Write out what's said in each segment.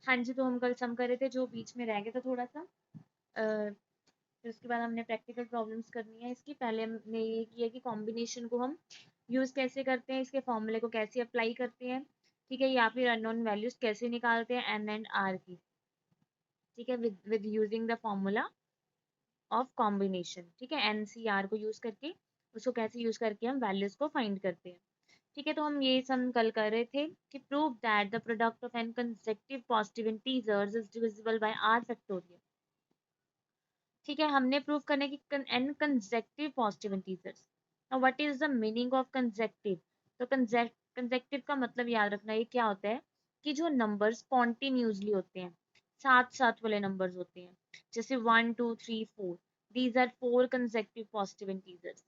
हाँ जी, तो हम कल सम कर रहे थे, जो बीच में रह गया था थोड़ा सा। फिर उसके बाद हमने प्रैक्टिकल प्रॉब्लम्स करनी है इसकी। पहले हमने ये किया कि कॉम्बिनेशन को हम यूज़ कैसे करते हैं, इसके फॉर्मूले को कैसे अप्लाई करते हैं, ठीक है, या फिर अननोन वैल्यूज कैसे निकालते हैं एन एंड आर की, ठीक है, with using the formula of combination, ठीक है, एन सी आर को यूज़ करके उसको कैसे यूज़ करके हम वैल्यूज को फाइंड करते हैं। ठीक है, तो हम ये सम कल कर रहे थे कि prove that the product of n consecutive positive integers is divisible by r factorial. ठीक है, हमने प्रूव करना है कि n consecutive positive integers. Now what is the meaning of consecutive? तो कंसेक्टिव का मतलब याद रखना, ये क्या होता है कि जो नंबर्स कॉन्टिन्यूसली होते हैं, साथ साथ वाले नंबर्स होते हैं, जैसे 1 2 3 4, these are 4 consecutive positive integers.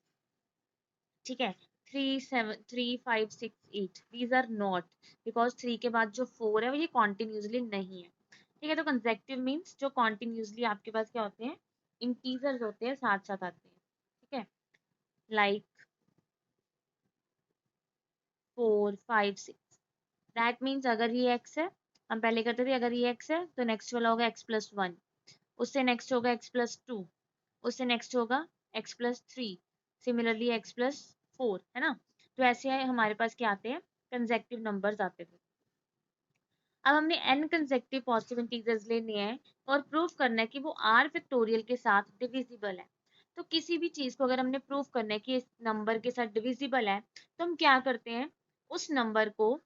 ठीक है, 3 7 3 5 6 8, दीज आर नॉट, बिकॉज 3 के बाद जो 4 है वो ये कॉन्टिन्यूसली नहीं है। ठीक है, तो कंसेक्टिव मीन्स जो कॉन्टिन्यूसली आपके पास क्या होते हैं, इंटीजर्स होते हैं, साथ साथ आते हैं। ठीक है, लाइक 4 5 6, दैट मीन्स अगर ये x है, हम पहले करते थे अगर ये x है तो नेक्स्ट वाला होगा x+1, उससे नेक्स्ट होगा x+2, उससे नेक्स्ट होगा x+3, सिमिलरली x+4, है ना। तो ऐसे हमारे पास क्या आते हैं, कंसेक्टिव नंबर्स आते थे। अब हमने n कंसेक्टिव पॉजिटिव इंटीजर्स लेने हैं और प्रूव करना है कि वो r फैक्टोरियल के साथ डिविजिबल है। तो किसी भी चीज को अगर हमने प्रूव करना है कि इस नंबर के साथ डिविजिबल है, तो हम क्या करते हैं, उस नंबर को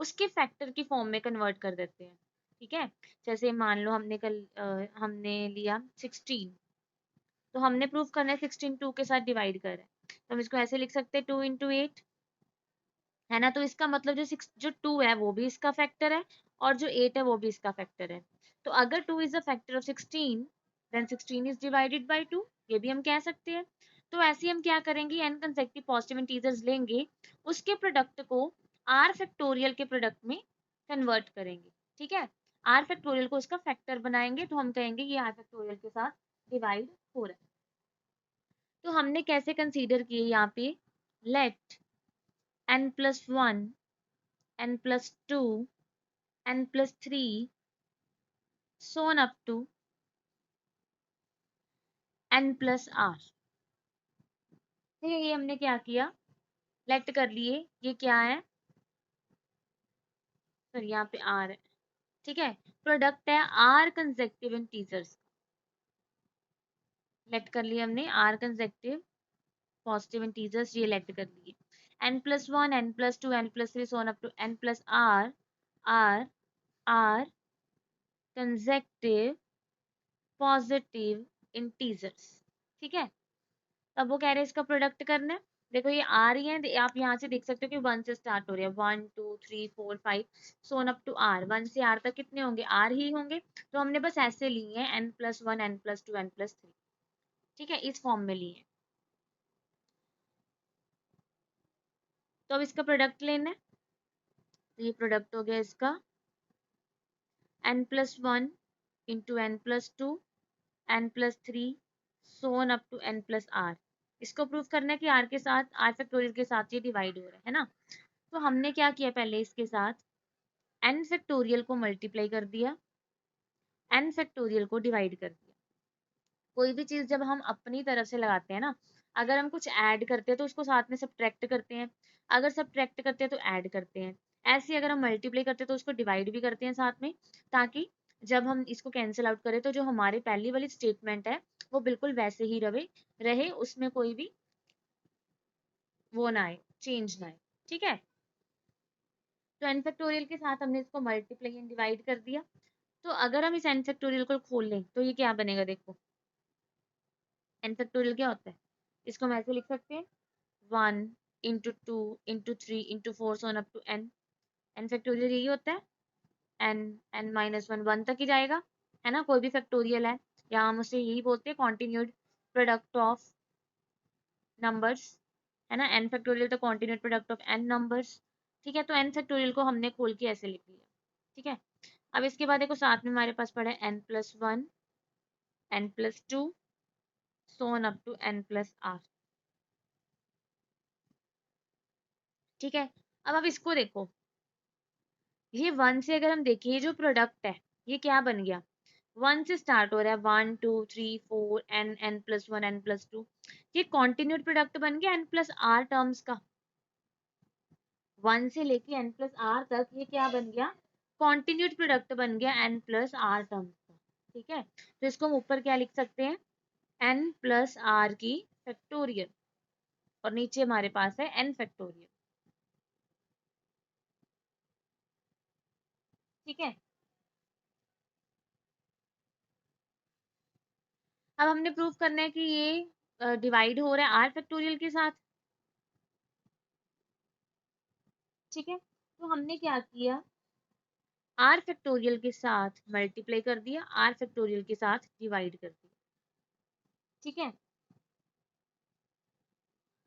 उसके फैक्टर की फॉर्म में कन्वर्ट कर देते हैं। ठीक है, जैसे मान लो हमने लिया 16, तो हमने प्रूव करना है 16 2 के साथ डिवाइड कर रहा है, तो हम इसको ऐसे लिख सकते हैं 2 × 8, है ना। तो इसका मतलब जो 2 है वो भी इसका फैक्टर है, और जो 8 है वो भी इसका फैक्टर है। तो अगर 2 is a factor of 16, then 16 is divided by 2, ये भी हम कह सकते हैं। तो ऐसे हम क्या करेंगे, n कंसेक्टिव पॉजिटिव इंटीजर्स लेंगे, उसके प्रोडक्ट को r फैक्टोरियल के प्रोडक्ट में कन्वर्ट करेंगे। ठीक है, r फैक्टोरियल को उसका फैक्टर बनाएंगे, तो हम कहेंगे ये r फैक्टोरियल के साथ डिवाइड हो रहा है। तो हमने कैसे कंसीडर किए यहाँ पे, late n+1, n+2, n+3 so on up to n+r। ठीक है, ये हमने क्या किया, लेट कर लिए, ये क्या है, फिर यहाँ पे r है। ठीक है, प्रोडक्ट है r कंसेक्टिव इंटीजर्स, लेट कर लिए हमने r कंसेक्टिव पॉजिटिव इंटीजर्स, ये लेट कर लिए। n+1, n+2, n+3 so on up to n+r are consecutive positive integers. ठीक है, अब वो कह रहे हैं इसका प्रोडक्ट करना है। देखो ये आ रही है, आप यहाँ से देख सकते हो कि 1 से स्टार्ट हो रही है, 1 2 3 4 5 सोन अप टू आर, 1 से आर तक कितने होंगे, आर ही होंगे। तो हमने बस ऐसे लिए हैं n+1 n+2 n+3, ठीक है, इस फॉर्म में लिए हैं। तो अब इसका प्रोडक्ट लेना है, तो ये प्रोडक्ट हो गया इसका n+1 into n+2 n+3 Son up to n+r। इसको प्रूव करना है कि r के साथ, r फैक्टोरियल के साथ ये डिवाइड हो रहा है ना। तो हमने क्या किया, पहले इसके साथ n फैक्टोरियल को मल्टीप्लाई कर दिया, n फैक्टोरियल को डिवाइड कर दिया। कोई भी चीज जब हम अपनी तरफ से लगाते हैं ना, अगर हम कुछ ऐड करते हैं तो उसको साथ में सब्ट्रैक्ट करते हैं, अगर सब्ट्रैक्ट करते हैं तो ऐड करते हैं। ऐसे ही अगर हम मल्टीप्लाई करते हैं तो उसको डिवाइड भी करते हैं साथ में, ताकि जब हम इसको कैंसिल आउट करें तो जो हमारी पहली वाली स्टेटमेंट है वो बिल्कुल वैसे ही रहे, उसमें कोई भी वो ना आए, चेंज ना आए। ठीक है, तो n फैक्टोरियल के साथ हमने इसको मल्टीप्लाई एंड डिवाइड कर दिया। तो अगर हम इस n फैक्टोरियल को खोल लें तो ये क्या बनेगा, देखो n फैक्टोरियल क्या होता है, इसको हम ऐसे लिख सकते हैं 1 × 2 × 3 × 4 so on up to n। n factorial यही होता है, n n-1 1 तक ही जाएगा, है ना, कोई भी फैक्टोरियल है, या हम उसे यही बोलते हैं कॉन्टिन्यूड प्रोडक्ट ऑफ नंबर्स, है ना, n फैक्टोरियल तो continued product of n numbers. ठीक है, तो n फैक्टोरियल को हमने खोल के ऐसे लिख लिया। ठीक है, अब इसके बाद देखो साथ में हमारे पास पड़ा है n+1 n+2 Son up to n+r। ठीक है, अब इसको देखो, ये 1 से अगर हम देखें, ये जो प्रोडक्ट है ये क्या बन गया, 1 से स्टार्ट हो रहा है, 1 2 3 4 n+1 n+2, ये कॉन्टिन्यूड प्रोडक्ट बन गया n+r टर्म्स का। 1 से लेके n+r तक ये क्या बन गया, कॉन्टिन्यूड प्रोडक्ट बन गया n+r टर्म्स का। ठीक है, तो इसको हम ऊपर क्या लिख सकते हैं, n+r की फैक्टोरियल, और नीचे हमारे पास है n फैक्टोरियल। ठीक है, अब हमने प्रूव करना है कि ये डिवाइड हो रहा है आर फैक्टोरियल के साथ। ठीक है, तो हमने क्या किया, आर फैक्टोरियल के साथ मल्टीप्लाई कर दिया, आर फैक्टोरियल के साथ डिवाइड कर दिया। ठीक है,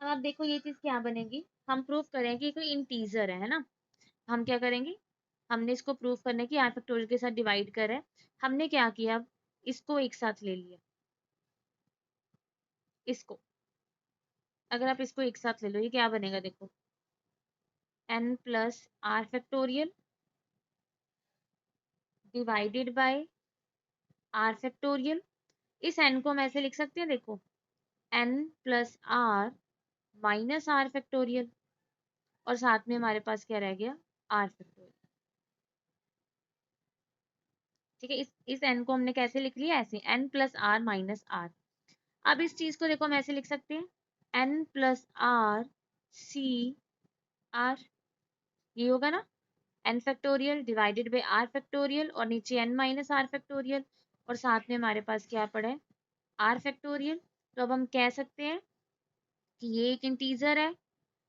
अब आप देखो ये चीज क्या बनेगी, हम प्रूव करें कि कोई इंटीजर है ना, हम क्या करेंगे, हमने इसको प्रूव करने की आर फैक्टोरियल के साथ डिवाइड करा है, हमने क्या किया, अब इसको एक साथ ले लिया, इसको अगर आप इसको एक साथ ले लो, ये क्या बनेगा देखो, n+r factorial divided by r factorial. इस n को हम ऐसे लिख सकते हैं, देखो n+r माइनस r फैक्टोरियल, और साथ में हमारे पास क्या रह गया, r फैक्टोरियल। ठीक है, इस n को हमने कैसे लिख लिया, ऐसे n+r माइनस r। अब इस चीज को देखो हम ऐसे लिख सकते हैं, n+r c r, ये होगा ना, n factorial divided by r factorial, और नीचे n माइनस r फैक्टोरियल, और साथ में हमारे पास क्या पड़ा है, r फैक्टोरियल। तो अब हम कह सकते हैं कि ये एक इंटीजर है,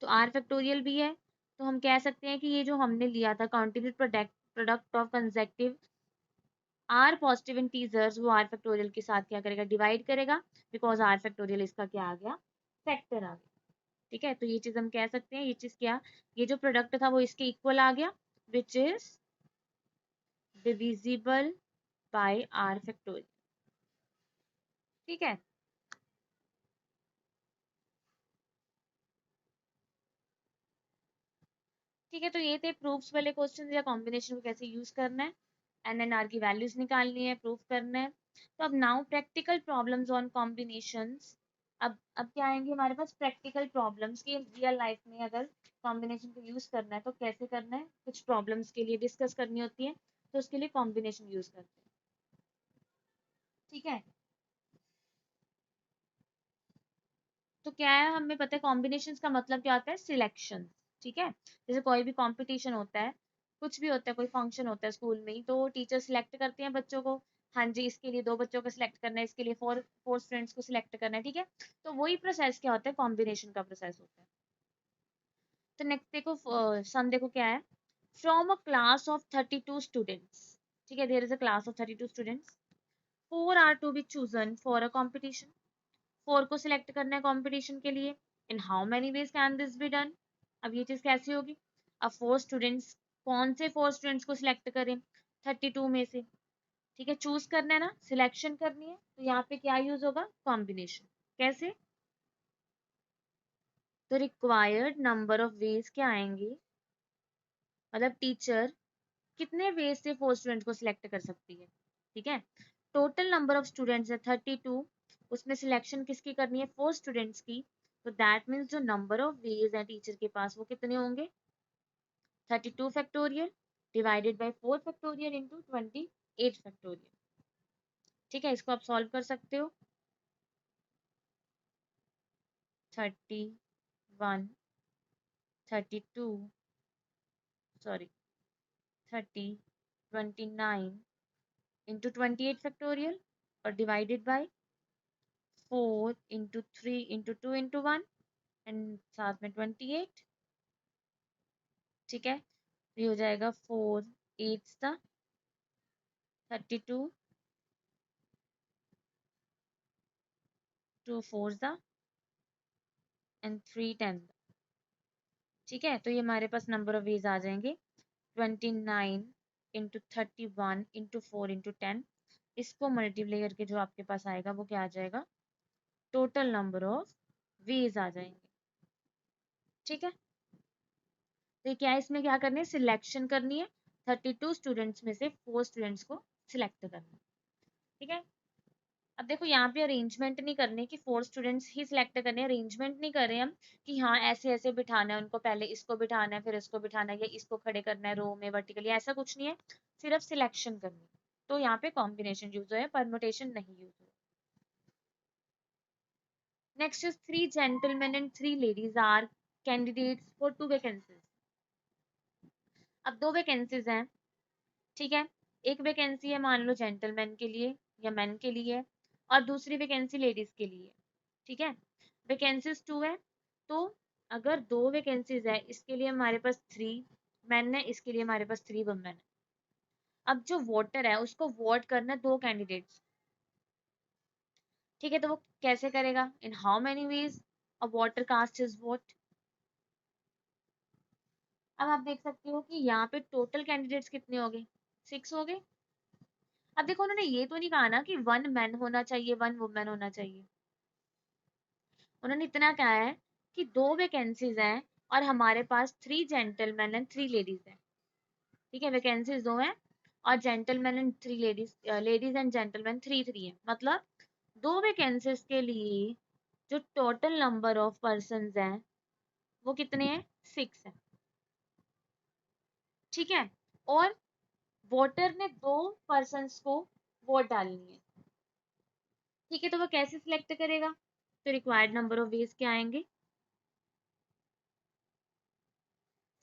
तो r फैक्टोरियल भी है, तो हम कह सकते हैं कि ये जो हमने लिया था continued product of consecutive r positive integers, वो आर फैक्टोरियल के साथ क्या करेगा, डिवाइड करेगा, बिकॉज आर फैक्टोरियल इसका क्या आ गया, फैक्टर आ गया। ठीक है, तो ये चीज हम कह सकते हैं, ये चीज क्या, ये जो प्रोडक्ट था वो इसके इक्वल आ गया, which is divisible by r factorial. ठीक है, ठीक है, तो ये थे प्रूफ्स वाले क्वेश्चन, या कॉम्बिनेशन को कैसे यूज करना है, एन एन आर की वैल्यूज निकालनी है, प्रूफ करना है। तो अब now practical problems on combinations. अब क्या आएंगे हमारे पास, प्रैक्टिकल प्रॉब्लम्स की रियल लाइफ में अगर कॉम्बिनेशन को यूज करना है तो कैसे करना है, कुछ प्रॉब्लम्स के लिए डिस्कस करनी होती है, तो उसके लिए कॉम्बिनेशन यूज करते हैं। ठीक है, तो क्या है, हमें पता है कॉम्बिनेशन का मतलब क्या होता है, सिलेक्शन। ठीक है, जैसे कोई भी कंपटीशन होता है, कुछ भी होता है, कोई फंक्शन होता है स्कूल में ही, तो टीचर सिलेक्ट करते हैं बच्चों को, हाँ जी इसके लिए 2 बच्चों को सिलेक्ट करना है, इसके लिए 4 स्टूडेंट्स को सिलेक्ट करना है। ठीक है, तो वही प्रोसेस क्या होता है, कॉम्बिनेशन का प्रोसेस होता है। तो नेक्स्ट देखो, सम देखो क्या है, from a class of 32 students. ठीक है, there is a class of 32 students, 4 are to be chosen for a competition. 4 को सिलेक्ट करना है कंपटीशन के लिए, in how many ways can this be done. अब ये चीज कैसे होगी, अब 4 स्टूडेंट्स, कौन से 4 स्टूडेंट्स को सिलेक्ट करें, 32 में से। ठीक है, चूज करना है ना, सिलेक्शन करनी है, तो यहाँ पे क्या यूज होगा, कॉम्बिनेशन। कैसे, तो रिक्वायर्ड नंबर ऑफ वेज क्या आएंगे, मतलब टीचर कितने वेज से 4 स्टूडेंट को सिलेक्ट कर सकती है। ठीक है, टोटल नंबर ऑफ स्टूडेंट्स है 32, उसमें सिलेक्शन किसकी करनी है, 4 स्टूडेंट्स की, तो दैट मीन्स जो नंबर ऑफ वेज है टीचर के पास वो कितने होंगे, 32 factorial divided by 4 factorial into 28 factorial. ठीक है, इसको आप सॉल्व कर सकते हो, 31 32 सॉरी 29 इंटू 28 फैक्टोरियल, और divided by 4 into 3 into 2 into 1, and साथ में 28। ठीक है, तो ये हो जाएगा 4 8 सा 32, 2 4 सा एंड 3 10। ठीक है, तो ये हमारे पास नंबर ऑफ वेज आ जाएंगे, 29 इंटू 31 इंटू 4 इंटू 10, इसको मल्टीप्लाई करके जो आपके पास आएगा वो क्या आ जाएगा, टोटल नंबर ऑफ वेज आ जाएंगे। ठीक है, तो क्या है, इसमें क्या करनी है, सिलेक्शन करनी है, 32 स्टूडेंट्स में से 4 स्टूडेंट्स को सिलेक्ट करना। ठीक है, अब देखो यहाँ पे अरेंजमेंट नहीं करने कि 4 स्टूडेंट्स ही सिलेक्ट करने, अरेंजमेंट नहीं कर रहे हम कि हाँ ऐसे ऐसे बिठाना है उनको, पहले इसको बिठाना है फिर इसको बिठाना है या इसको खड़े करना है रो में वर्टिकली, ऐसा कुछ नहीं है, सिर्फ सिलेक्शन करनी। तो यहाँ पे कॉम्बिनेशन यूज हुआ है, परमुटेशन नहीं यूज हुआ। Next is 3 gentleman and 3 ladies are candidates for 2 vacancies. अब 2 वैकेंसीज हैं, ठीक है, एक वैकेंसी है मान लो जेंटलमैन के लिए या मैन के लिए और दूसरी वैकेंसी लेडीज के लिए। ठीक है, वैकेंसीज 2 है, तो अगर 2 वैकेंसीज है इसके लिए हमारे पास 3 मैन है, इसके लिए हमारे पास 3 वुमेन है। अब जो वोटर है उसको वोट करना है 2 कैंडिडेट्स। ठीक है, तो वो कैसे करेगा, in how many ways a voter cast his vote. अब आप देख सकते हो कि यहाँ पे टोटल कैंडिडेट्स कितने हो गए, 6 हो गए। अब देखो उन्होंने ये तो नहीं कहा ना कि 1 मैन होना चाहिए 1 वुमेन होना चाहिए, उन्होंने इतना कहा है कि 2 वैकेंसीज हैं और हमारे पास 3 जेंटलमैन एंड 3 लेडीज हैं। ठीक है, वैकेंसीज 2 हैं और gentleman and 3 ladies, ladies and gentleman 3 है, मतलब 2 वैकेंसीज के लिए जो टोटल नंबर ऑफ पर्सन हैं वो कितने हैं, 6 है। ठीक है, और वोटर ने 2 पर्सन को वोट डालनी है। ठीक है, तो वो कैसे सिलेक्ट करेगा, तो रिक्वायर्ड नंबर ऑफ वेज क्या आएंगे,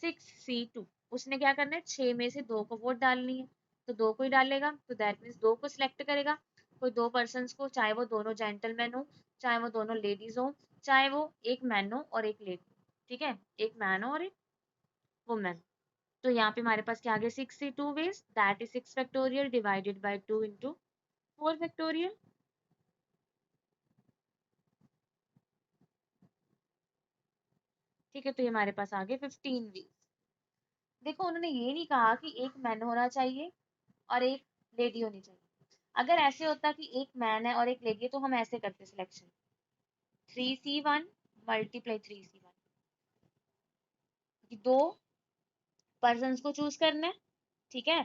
6C2, उसने क्या करना है 6 में से 2 को वोट डालनी है, तो 2 को ही डालेगा, तो दैट मीन्स 2 को सिलेक्ट करेगा, कोई 2 पर्सन को, चाहे वो दोनों जेंटलमैन हो चाहे वो दोनों लेडीज हो चाहे वो एक मैन हो और एक लेडी। ठीक है, एक मैन हो और एक वुमेन। तो यहाँ पे हमारे पास क्या आ गया, 6C2 ways, that is 6 factorial divided by 2 into 4 factorial. ठीक है, तो ये हमारे पास आ गए 15 वेज। देखो उन्होंने ये नहीं कहा कि एक मैन होना चाहिए और एक लेडी होनी चाहिए, अगर ऐसे होता कि एक मैन है और एक लेडी है तो हम ऐसे करते सिलेक्शन, 3C1 मल्टीप्लाई 3C1, दो पर्सन को चूज करना है। ठीक है,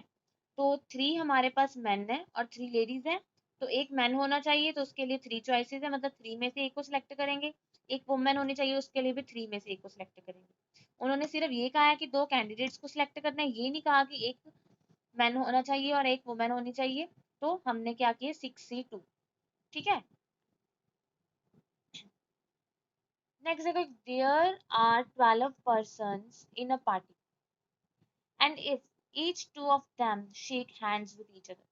तो 3 हमारे पास मैन है और 3 लेडीज है, तो एक मैन होना चाहिए तो उसके लिए 3 चॉइसेस है, मतलब 3 में से एक को सिलेक्ट करेंगे, एक वुमेन होनी चाहिए उसके लिए भी 3 में से एक को सिलेक्ट करेंगे। उन्होंने सिर्फ ये कहा है कि 2 कैंडिडेट्स को सिलेक्ट करना है, ये नहीं कहा कि एक मैन होना चाहिए और एक वुमेन होनी चाहिए। तो हमने क्या किया, 6C2। ठीक है, नेक्स्ट देखो, there are 12 persons in a party and if each two of them shake hands with each other।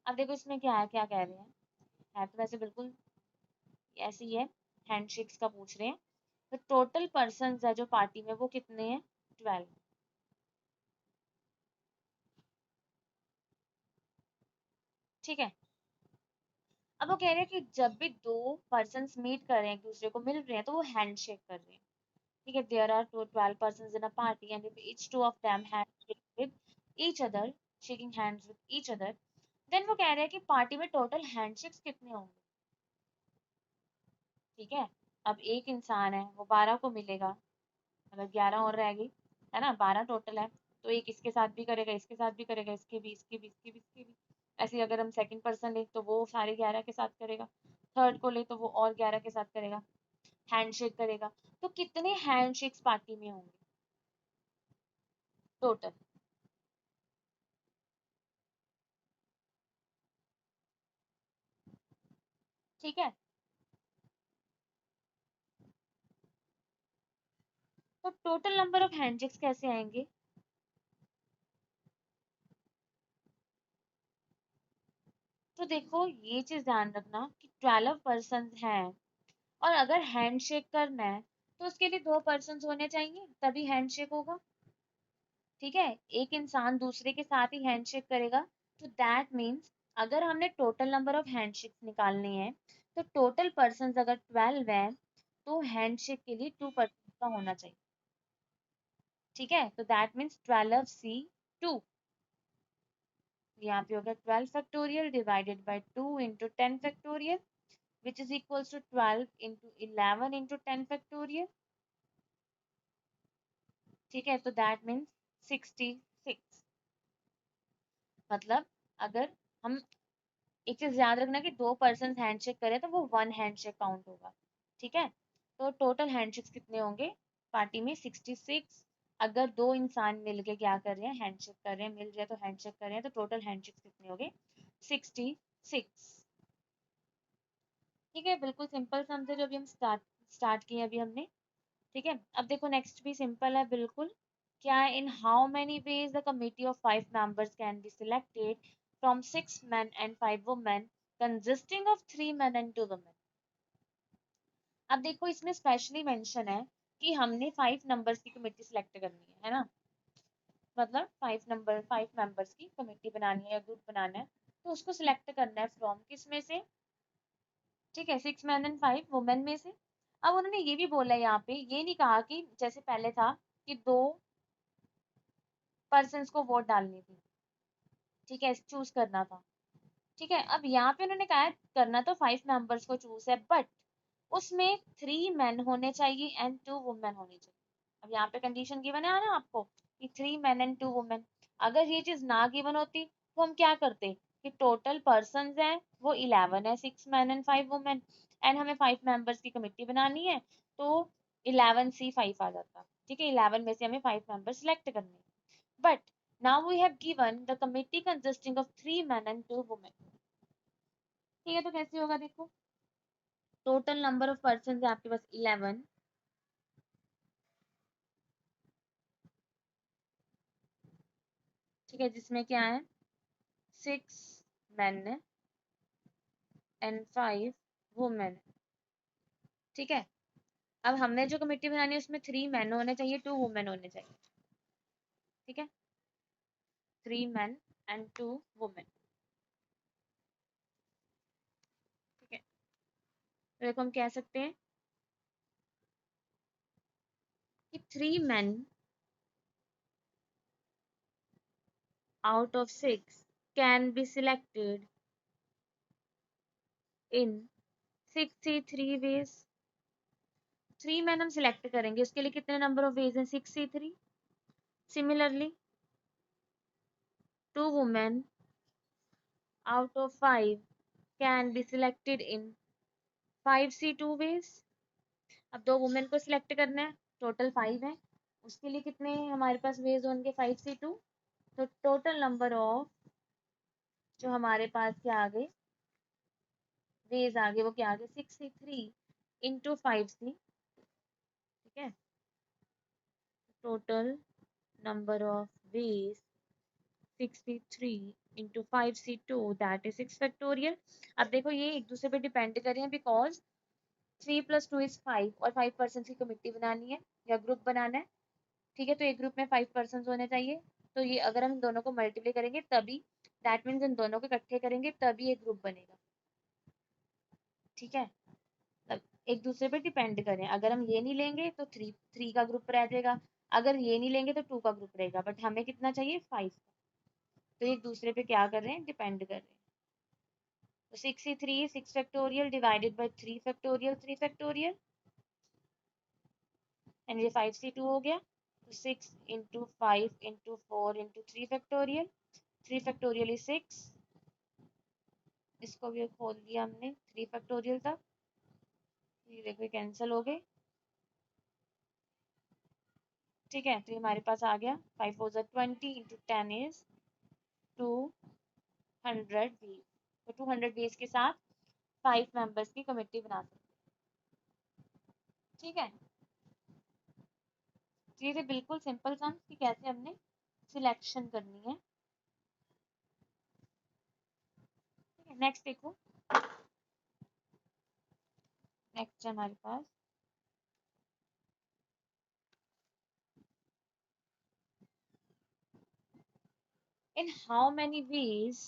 अब देखो इसमें क्या है, क्या कह रहे हैं, है तो वैसे बिल्कुल ऐसे ही है, हैंडशेक्स का पूछ रहे हैं। तो टोटल पर्सन है जो पार्टी में वो कितने हैं, 12। ठीक है, अब वो कह रहे हैं कि जब भी 2 पर्सन मीट कर रहे हैं एक दूसरे को मिल रहे हैं तो वो हैंडशेक कर रहे हैं। ठीक है, there are 12 persons in a party and if each two of them handshake with each other, shaking hands with each other, then वो कह रहे हैं कि पार्टी में टोटल हैंडशेक्स कितने होंगे। ठीक है, अब एक इंसान है वो 12 को मिलेगा, मतलब 11 और रह गई, है ना, 12 टोटल है, तो एक इसके साथ भी करेगा इसके साथ भी करेगा इसके भी इसके भी इसके भी इसके भी, ऐसे ही अगर हम सेकंड पर्सन ले तो वो सारे 11 के साथ करेगा, थर्ड को ले तो वो और 11 के साथ करेगा, हैंडशेक करेगा। तो कितने हैंडशेक्स पार्टी में होंगे टोटल। ठीक है, तो टोटल नंबर ऑफ हैंडशेक्स कैसे आएंगे, तो देखो ये चीज ध्यान रखना कि 12 पर्सन हैं और अगर हैंडशेक करना है तो उसके लिए 2 पर्सन होने चाहिए तभी हैंडशेक होगा। ठीक है, एक इंसान दूसरे के साथ ही हैंडशेक करेगा, तो दैट मीन्स अगर हमने टोटल नंबर ऑफ हैंडशेक निकालने हैं तो टोटल पर्सन अगर 12 है तो हैंडशेक के लिए 2 पर्सन का होना चाहिए। ठीक है, तो दैट मीन्स 12C2, यहाँ पे होगा 12 factorial divided by 2 into 10 factorial which is equals to 12 into 11 into 10 factorial. ठीक है, तो दैट मीन्स 66। मतलब अगर हम एक चीज याद रखना कि दो पर्सन हैंडशेक करें तो वो वन हैंडशेक काउंट होगा। ठीक है, तो टोटल हैंडशेक्स कितने होंगे पार्टी में 66। अगर दो इंसान मिलके क्या कर रहे हैं, हैंडशेक कर रहे हैं, मिल रहे हैं तो हैंडशेक कर रहे हैं, तो टोटल हैंडशेक्स कितने होंगे 66। ठीक है, बिल्कुल सिंपल सम थे जो अभी हम स्टार्ट किए अभी हमने। ठीक है, अब देखो नेक्स्ट भी सिंपल है बिल्कुल। क्या है, इन how many veg the committee of 5 members can be selected from 6 men and 5 women consisting of 3 men and 2 women। अब देखो इसमें स्पेशली मेंशन है कि हमने 5 नंबर्स की कमेटी सिलेक्ट करनी है ना। मतलब 5 मेंबर्स की कमेटी बनानी है या ग्रुप बनाना है, तो उसको सिलेक्ट करना है फ्रॉम किस में से। ठीक है, 6 men and 5 women में से। अब उन्होंने ये भी बोला है यहाँ पे, ये नहीं कहा कि जैसे पहले था कि दो पर्सन को वोट डालनी थी। ठीक है, चूज करना था। ठीक है, अब यहाँ पे उन्होंने कहा है करना तो 5 मेंबर्स को चूज है, बट उसमें 3 men होने चाहिए एंड 2 women होनी चाहिए। अब यहाँ पे कंडीशन गिवन है ना आपको कि 3 men and 2 women। अगर ये चीज ना गिवन होती तो हम क्या करते कि टोटल पर्सन हैं वो 11 है, 6 men and 5 women, एंड हमें 5 मेंबर्स की कमेटी बनानी है, तो 11C5 आ जाता। ठीक है, 11 में से हमें 5 मेंबर सिलेक्ट करने हैं। But now we have given the committee consisting of 3 men and 2 women। ठीक है, तो कैसे होगा देखो, टोटल नंबर ऑफ पर्सन है आपके पास 11। ठीक है, जिसमें क्या है 6 men and 5 women। ठीक है, अब हमने जो कमेटी बनानी है उसमें 3 men होने चाहिए, 2 women होने चाहिए। ठीक है, 3 men and 2 women। ठीक है, तो देखो हम कह सकते हैं कि 3 men out of 6 can be selected in 63 ways। 3 men हम सिलेक्ट करेंगे, उसके लिए कितने नंबर ऑफ वेज हैं 63। Similarly 2 women out of 5 can be selected in 5C2 ways। अब 2 वुमेन को सिलेक्ट करना है, टोटल 5 है, उसके लिए कितने हमारे पास वेज होंगे 5C2। तो टोटल नंबर ऑफ जो हमारे पास क्या आ गए वेज आ गए, वो क्या आ गए 63 into 5C। ठीक है, total number of veg 63 into 5C2 that is 6 factorial। अब देखो ये एक दूसरे पे डिपेंड कर रहे हैं, बिकॉज 3 + 2 is 5 और 5 पर्सन की कमेटी बनानी है या ग्रुप बनाना है। ठीक है, तो एक ग्रुप में 5 पर्सन होने चाहिए, तो ये अगर हम दोनों को मल्टीप्लाई करेंगे तभी, दैट मीन्स इन दोनों को इकट्ठे करेंगे तभी एक ग्रुप बनेगा। ठीक है, तब एक दूसरे पे डिपेंड करें, अगर हम ये नहीं लेंगे तो थ्री थ्री का ग्रुप रह जाएगा, अगर ये नहीं लेंगे तो 2 का ग्रुप रहेगा, बट हमें कितना चाहिए 5। तो एक दूसरे पे क्या कर रहे हैं डिपेंड कर रहे हैं। तो 63 6 factorial divided by 3 factorial 3 factorial, and ये 5C2 हो गया। तो 6 into 5 into 4 into 3 factorial, 3 factorial is 6। इसको भी खोल दिया हमने 3 फैक्टोरियल तक, ये देखो कैंसिल हो गए। ठीक है, तो ये हमारे पास आ गया 5 4 20 into 10 is 200 बेस। तो 200 बेस के साथ 5 मेंबर्स की कमेटी बना सकते हैं। ठीक है, तो ये थे बिल्कुल सिंपल सम कि कैसे हमने सिलेक्शन करनी है। ठीक है, नेक्स्ट देखो, नेक्स्ट है हमारे पास in how many ways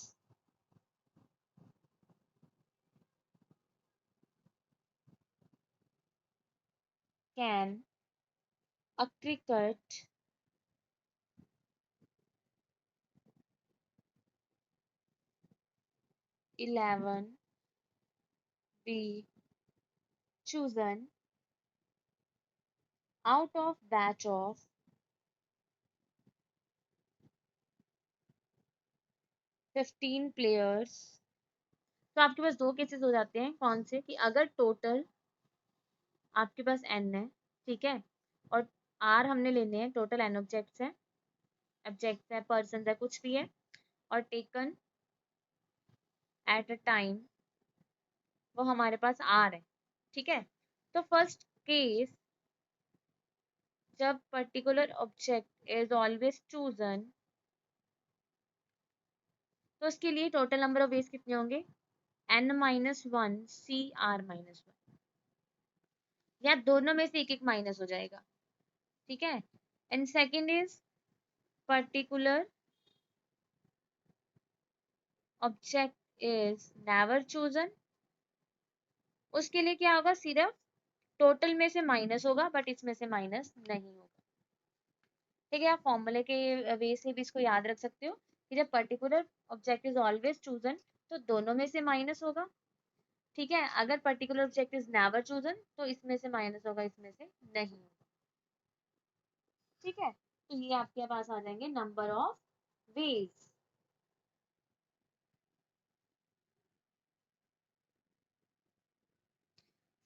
can a cricket 11 be chosen out of batch of 15 players. तो आपके पास दो केसेस हो जाते हैं, कौन से, कि अगर टोटल आपके पास n है, ठीक है, और r हमने लेने हैं, टोटल n ऑब्जेक्ट्स है, पर्सन है, कुछ भी है, और टेकन एट अ टाइम वो हमारे पास r है, ठीक है। तो फर्स्ट केस, जब particular object is always chosen, तो उसके लिए टोटल नंबर ऑफ वेज कितने होंगे, n minus one c r minus one, या दोनों में से एक एक माइनस हो जाएगा, ठीक है। And second is particular object is never chosen, उसके लिए क्या होगा, सिर्फ टोटल में से माइनस होगा, बट इसमें से माइनस नहीं होगा, ठीक है। आप फॉर्मूले के वे से भी इसको याद रख सकते हो कि जब particular object is always chosen तो दोनों में से माइनस होगा, ठीक है। अगर particular object is never chosen तो इसमें से माइनस होगा, इसमें से नहीं होगा, ठीक है। तो ये आपके पास आ जाएंगे नंबर ऑफ वेज।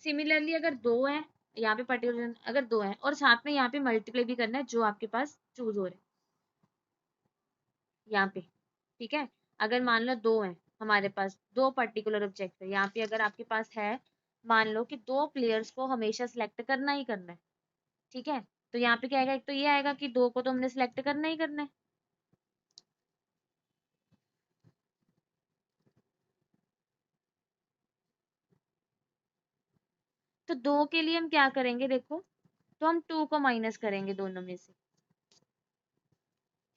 सिमिलरली अगर दो है, यहाँ पे पर्टिकुलर अगर दो है और साथ में यहाँ पे मल्टीप्लाई भी करना है जो आपके पास चूज हो रहे हैं यहाँ पे, ठीक है। अगर मान लो दो है, हमारे पास दो पर्टिकुलर ऑब्जेक्ट है यहाँ पे, अगर आपके पास है, मान लो कि दो प्लेयर्स को हमेशा सिलेक्ट करना ही करना है, ठीक है। तो यहाँ पे क्या आएगा, एक तो ये आएगा कि दो को तो हमने सिलेक्ट करना ही करना है, तो दो के लिए हम क्या करेंगे, देखो, तो हम टू को माइनस करेंगे दोनों में से,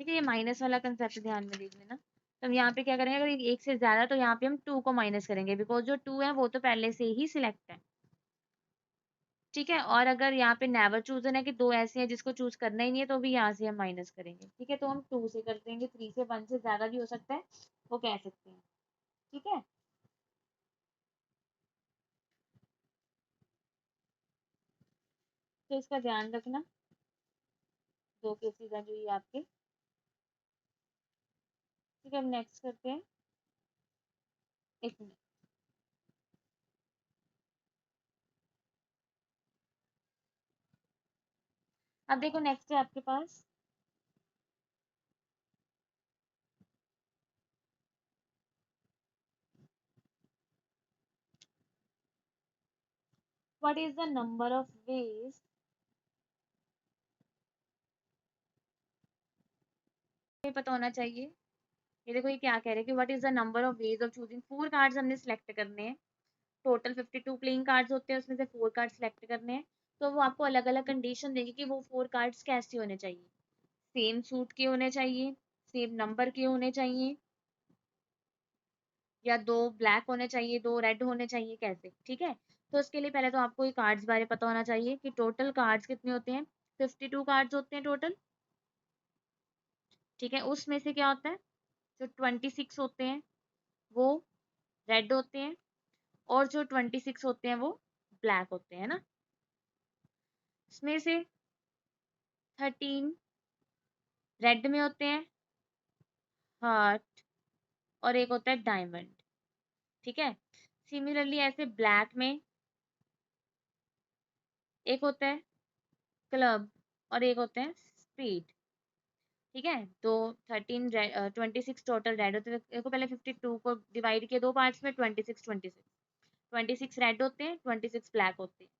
ठीक है। ये माइनस वाला कंसेप्ट ध्यान में देख लेना। तो हम यहाँ पे क्या करेंगे, अगर एक से ज्यादा तो यहाँ पे हम टू को माइनस करेंगे, बिकॉज जो टू है वो तो पहले से ही सिलेक्ट है, ठीक है। और अगर यहाँ पे नेवर चूजन है कि दो ऐसे हैं जिसको चूज करना ही नहीं है, तो भी यहाँ से हम माइनस करेंगे, ठीक है। तो हम टू से कर देंगे, थ्री से, वन से ज्यादा भी हो सकता है, वो कह सकते हैं, ठीक है। तो इसका ध्यान रखना, दो केसेस हैं जो ये आपके, ठीक है। हम नेक्स्ट करते हैं, एक मिनट। अब देखो नेक्स्ट है आपके पास, what is the number of ways, ये पता होना चाहिए। ये देखो ये क्या कह रहे हैं कि what is the number of ways of choosing, four cards हमने सिलेक्ट करने हैं, टोटल 52 प्लेइंग कार्ड्स होते हैं, उसमें से फोर कार्ड सिलेक्ट करने हैं। तो वो आपको अलग अलग कंडीशन देंगे कि वो फोर कार्ड्स कैसे होने चाहिए, सेम सूट के होने चाहिए, सेम नंबर के होने चाहिए, या दो ब्लैक होने चाहिए, दो रेड होने चाहिए, कैसे, ठीक है। तो उसके लिए पहले तो आपको ये कार्ड्स बारे पता होना चाहिए कि टोटल कार्ड्स कितने होते हैं, 52 कार्ड्स होते हैं टोटल, ठीक है। उसमें से क्या होता है, जो 26 होते हैं वो रेड होते हैं, और जो 26 होते हैं वो ब्लैक होते हैं ना। इसमें से 13 रेड में होते हैं, हार्ट, और एक होता है डायमंड, ठीक है। सिमिलरली ऐसे ब्लैक में एक होता है क्लब, और एक होते हैं स्पीड, ठीक है। तो 13 26 टोटल रेड होते हैं, देखो पहले 52 को डिवाइड किया दो पार्ट्स में, 26 रेड होते हैं, 26 ब्लैक होते हैं।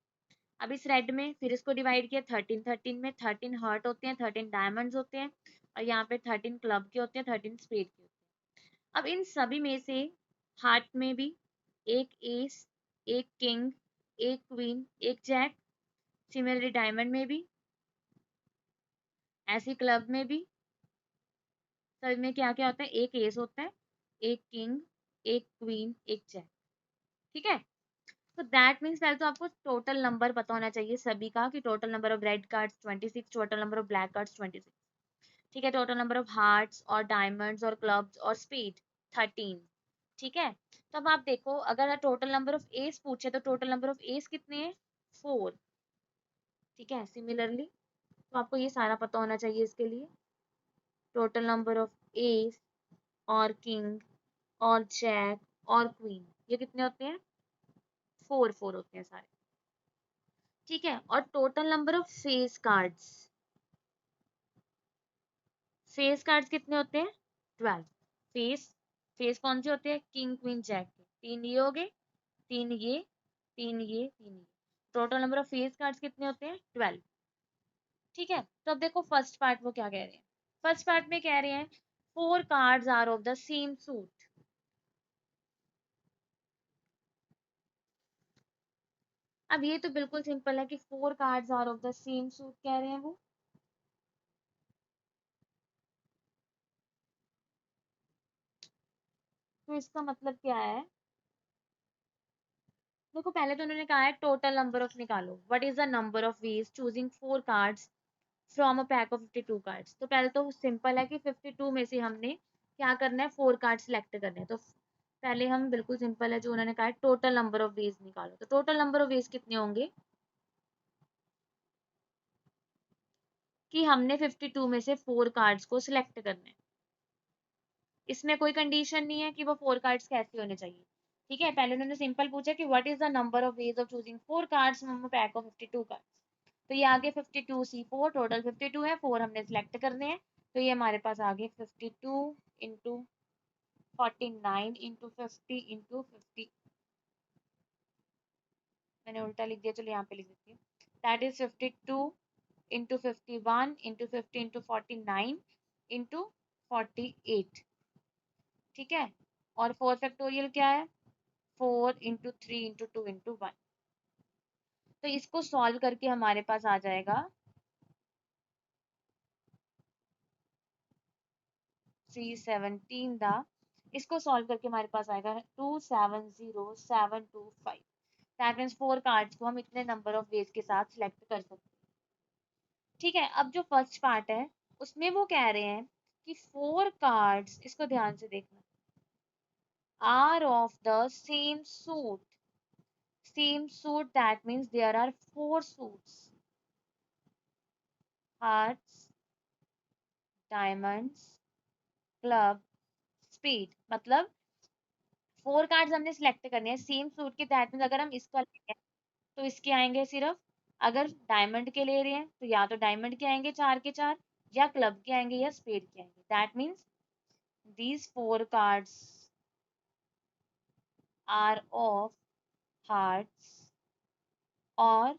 अब इस रेड में फिर इसको डिवाइड किया 13 में, 13 हार्ट होते हैं, 13 डायमंड्स होते हैं, और यहाँ पे 13 क्लब के होते हैं, 13 स्पेड के होते हैं। अब इन सभी में से हार्ट में भी एक एस, एक किंग, एक क्वीन, एक जैक, सिमिलरली डायमंड में भी, ऐसी क्लब में भी, सभी में क्या क्या होता है, एक एस होता है, एक किंग, एक क्वीन, एक जैक, ठीक है। तो दैट मीन्स पहले तो आपको टोटल नंबर पता होना चाहिए सभी का, कि total number of red cards 26, total number of black cards 26, ठीक है। टोटल नंबर ऑफ हार्ट्स और डायमंड्स और क्लब्स और स्पीड 13, ठीक है। तो अब आप देखो, अगर टोटल नंबर ऑफ एस पूछे तो टोटल नंबर ऑफ एस कितने हैं, 4, ठीक है। सिमिलरली तो आपको ये सारा पता होना चाहिए इसके लिए, टोटल नंबर ऑफ एस और किंग और जैक और क्वीन, ये कितने होते हैं? 4 4 होते हैं सारे। ठीक है, और total number of face cards, face cards कितने होते हैं? 12। फेस, फेस कौन से होते हैं? किंग क्वीन जैक के, 3 ये हो गए, 3 ये, 3 ये, 3 ये। Total number of face cards कितने होते हैं? 12। ठीक है, तो अब देखो फर्स्ट पार्ट वो क्या कह रहे हैं। फर्स्ट पार्ट में कह रहे हैं 4 cards are of the same suit. अब ये तो बिल्कुल सिंपल है कि 4 cards are of the same suit कह रहे हैं वो। तो इसका मतलब क्या है? देखो पहले तो उन्होंने कहा है टोटल नंबर ऑफ निकालो, what is the number of veg choosing 4 cards from a pack of 52 cards. तो पहले तो सिंपल है कि 52 में से हमने क्या करना है? 4 कार्ड सिलेक्ट करने हैं। तो पहले हम बिल्कुल सिंपल है, जो उन्होंने कहा है टोटल नंबर ऑफ वेज निकालो। तो टोटल नंबर ऑफ वेज कितने होंगे? कि हमने 52 में से 4 कार्ड्स को सिलेक्ट करना है। इसमें कोई कंडीशन नहीं है कि वो 4 कार्ड्स कैसे होने चाहिए। ठीक है, पहले उन्होंने सिंपल पूछा कि what is the number of ways of choosing 4 cards from a pack of 52 cards. तो ये आगे 52 C4, टोटल 52 है, 4 हमने सिलेक्ट करने हैं। तो ये हमारे पास आगे 52 इंटू 49 इंटू 50 इंटू 50। मैंने उल्टा लिख दिया, चलो यहाँ पे लिख देती हूँ। That is 52 into 51 into 50 into 49 into 48। ठीक है, और 4 फैक्टोरियल क्या है? 4 इंटू 3 इंटू 2 इंटू 1। तो इसको सॉल्व करके हमारे पास आ जाएगा 317 दा। इसको सॉल्व करके हमारे पास आएगा 270725। दैट मीन्स 4 कार्ड्स को हम इतने नंबर ऑफ वेज के साथ सिलेक्ट कर सकते हैं। ठीक है, अब जो फर्स्ट पार्ट है उसमें वो कह रहे हैं कि 4 कार्ड्स, इसको ध्यान से देखना, are of the same suit. Same suit that means there are 4 suits, hearts, diamonds, club, spade. मतलब 4 कार्ड्स हमने सिलेक्ट करने हैं सेम सूट के, दैट मीन्स अगर हम इसका ले रहे हैं तो इसके आएंगे सिर्फ, अगर डायमंड के ले रहे हैं तो या तो डायमंड के आएंगे 4 के 4, या क्लब के आएंगे या स्पेड के आएंगे। That means these 4 cards are of hearts or